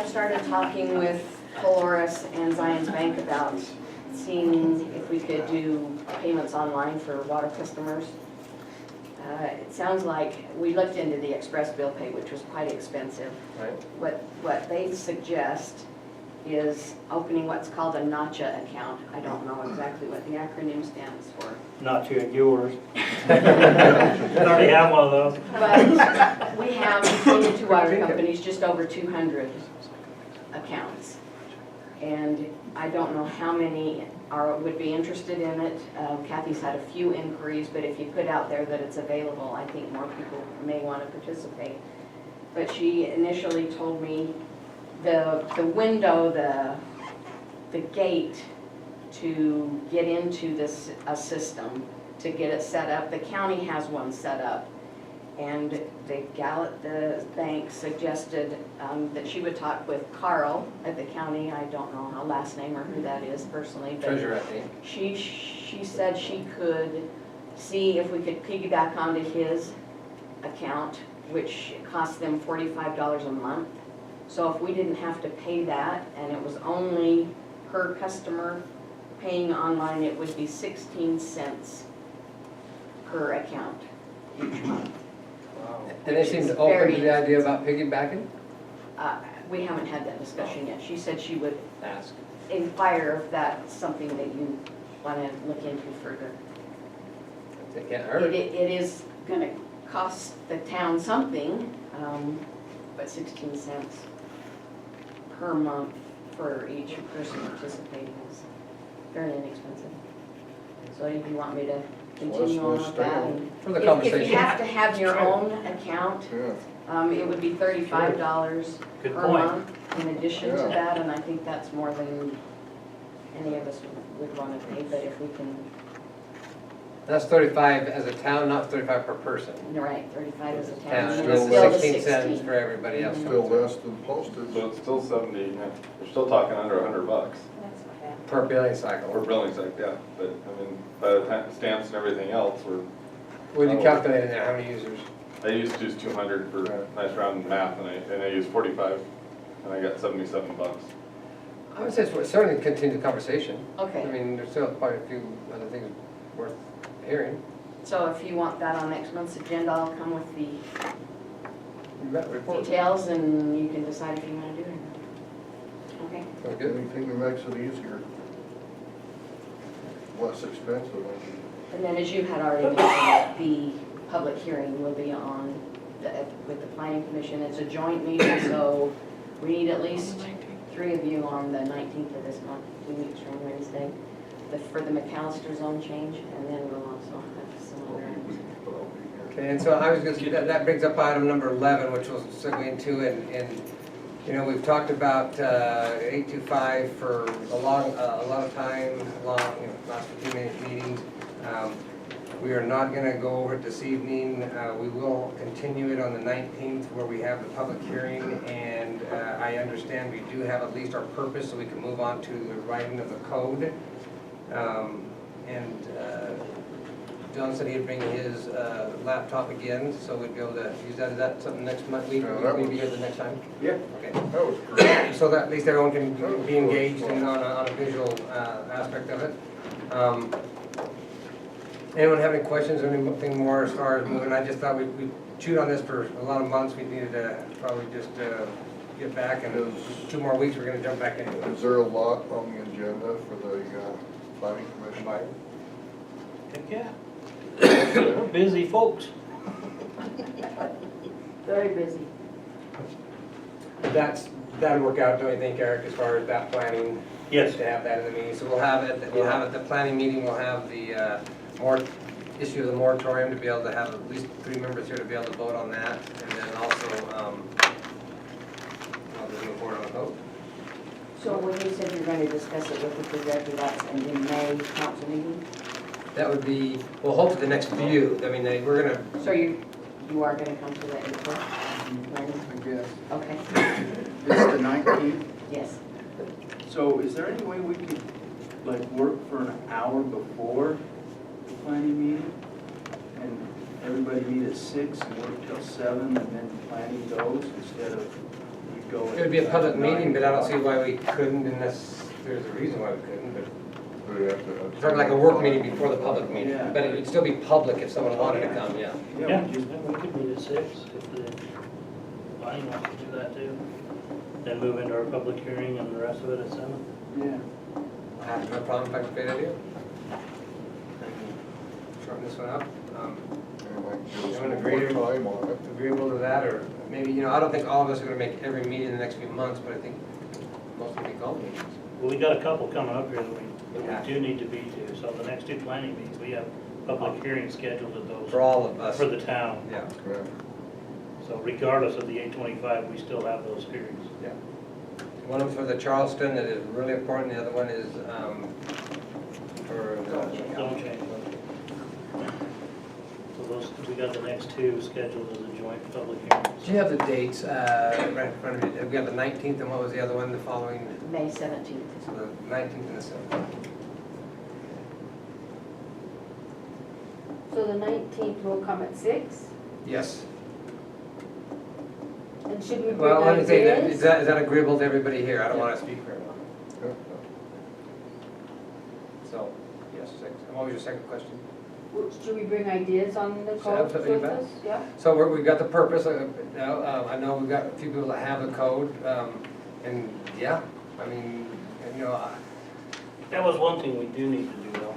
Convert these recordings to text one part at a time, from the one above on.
I've started talking with Polaris and Zions Bank about seeing if we could do payments online for water customers. It sounds like, we looked into the express bill pay, which was quite expensive. Right. What they suggest is opening what's called a NACHA account. I don't know exactly what the acronym stands for. Not you and yours. I already have one of those. But we have, between the two water companies, just over 200 accounts. And I don't know how many would be interested in it. Kathy's had a few inquiries, but if you put out there that it's available, I think more people may want to participate. But she initially told me the window, the gate to get into this system, to get it set up, the county has one set up. And the bank suggested that she would talk with Carl at the county. I don't know her last name or who that is personally, but Treasurer, I think. she said she could see if we could piggyback onto his account, which cost them $45 a month. So if we didn't have to pay that, and it was only per customer paying online, it would be 16 cents per account each month. And they seem Which to is open very to the idea about piggybacking? We haven't had that discussion yet. She said she would Ask. inquire if that's something that you want to look into further. It can't hurt. It is going to cost the town something, but 16 cents per month for each person participating is fairly inexpensive. So if you want me to continue on with that. and For the if conversation. you have to have your own account, it would be $35 Good per point. month in addition to Yeah. that, and I think that's more than any of us would want to pay, but if we can, That's 35 as a town, not 35 per person. you're right, 35 is a town, Town, and and it's then still the 16 cents 16. for everybody else. Still less than postage. So it's still 70, you're still talking under $100 That's not bad. Per billing for cycle. billing cycle, yeah. But I mean, by the time stamps and everything else, Would you calculate in there how many users? I used to use 200 for nice round math, and I used 45, and I got $77. I would say it's certainly continue the conversation. I Okay, mean, there's still quite a few other things worth hearing. so if you want that on next month's agenda, I'll come with the You got a report. details and you can decide if you want to do it or not. Okay? Sounds good. Anything that makes it easier. Less expensive. And then as you had already mentioned, the public hearing will be on with the planning commission. It's a joint meeting, so we need at least 3 of you on the 19th of this month, 2 weeks from Wednesday, for the McAllister zone change, and then we'll also have some other items. Okay, and so I was going to, that brings up item number 11, which we'll segue into, and you know, we've talked about 825 for a lot of time, last 15-minute meetings. We are not going to go over it this evening. We will continue it on the 19th where we have the public hearing, and I understand we do have at least our purpose, so we can move on to the writing of the code. John said he'd bring his laptop again, so we'd be able to use that. Is that something next month? We be here the next time? Yeah. Okay. That was great. So that at least everyone can be engaged in on a visual aspect of it. Anyone have any questions or anything more as far as moving? I just thought we chewed on this for a lot of months. We needed to probably just get back, and 2 more weeks we're going to jump back into it. Is there a lot on the agenda for the planning commission? Heck yeah. We're busy folks. Very busy. That'll work out, don't you think, Eric, as far as that planning? Yes. To have that in the meeting. So we'll have it at the planning meeting, we'll have the issue of the moratorium to be able to have at least 3 members here to be able to vote on that. And then also, I'll just move forward on the vote. So when you said you're going to discuss it with the projector, that's in May council meeting? That would be, well, hopefully the next few. I mean, we're going to, So you are going to come to the April planning? I guess. Okay, It's the 19th, yes. so is there any way we could, like, work for an hour before the planning meeting? And everybody meet at 6 and work till 7, and then planning goes, instead of we go. It would be a public meeting, but I don't see why we couldn't unless there's a reason why we couldn't, but We have to. it's not like a work meeting before the public meeting, Yeah. but it would still be public if someone wanted to come, yeah. Yeah, we just, We could meet at 6 if the planning wants to do that too. Then move into our public hearing and the rest of it at 7. yeah. I have no problem, in fact, great idea. Shorten this one up. Anyone agree to- Time on it. Agreeable to that, or maybe, I don't think all of us are gonna make every meeting in the next few months, but I think most will be called meetings. Well, we got a couple coming up here Yeah. that we do need to be to. So the next 2 planning meetings, we have public hearings scheduled at those For all of us. for the town. Yeah, Yeah. So regardless of the 825, we still have those hearings. yeah. One of them for the Charleston that is really important, the other one is, for the. Don't change them. So those, we got the next 2 scheduled as a joint public hearings. Do you have the dates, right in front of you? We have the 19th, and what was the other one, the following, May 17th. so the 19th and the 17th? So the 19th will come at 6, Yes. and should we bring Well, let me say, that ideas? is that agreeable to everybody here? I don't wanna speak for everyone. Yeah. So, yes, 6. And what was your second question? Should we bring ideas on the Should code? have you bet. Yeah, So we've got the purpose, I know we've got a few people that have the code, and yeah, I mean, That was one thing we do need to do though,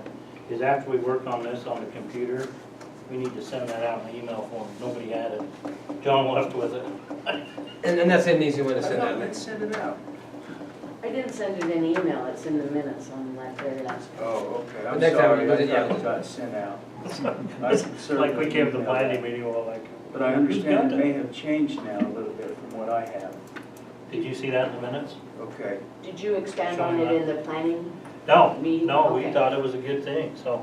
is after we work on this on the computer, we need to send that out in email form. Nobody had it. John left with it. and that's an easy one to I send thought out. we'd send it out. I didn't send it in email, it's in the minutes on that very last page. Oh, okay, I'm Next time sorry, we I do it, yeah. thought it got sent out. Like we came to the planning meeting, well, like, But I understand it may have changed now a little bit from what I have. did you see that in the minutes? Okay, Did you expand on it in the planning? No, Me? no, we Okay. thought it was a good thing, so.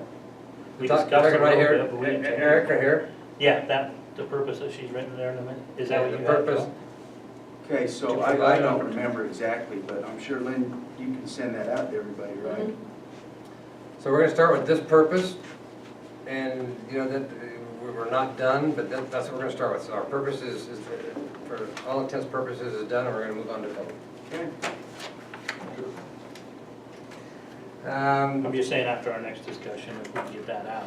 We Talk- discussed it talking a right little here, bit, but we didn't change it. Eric, right here. Yeah, that, the purpose that she's written there in a minute, is that what The you got? purpose. Joe? okay, so To I provide don't them. remember exactly, but I'm sure Lynn, you can send that out to everybody, right? So we're gonna start with this purpose, and, that, we're not done, but that's what we're gonna start with. So our purpose is, for all intents purposes, is done, and we're gonna move on to code. Okay. I'm just saying after our next discussion, if we can get that out.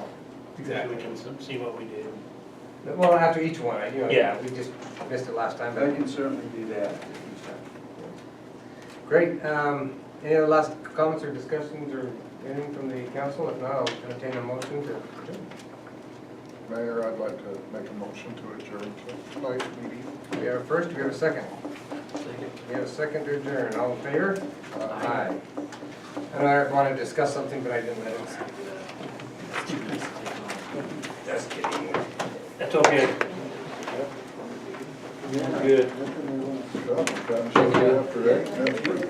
So Exactly. we can see what we did. Well, after each one, Yeah. we just missed it last time, I but can certainly do that. great. Any other last comments or discussions or anything from the council? If not, I'll entertain a motion to adjourn. Mayor, I'd like to make a motion to adjourn tonight's meeting. We have a first, we have a second. We have a second to adjourn. All in favor? Aye. I know Eric wanted to discuss something, but I didn't let him. Just kidding. That's okay. Good. After 8 next week.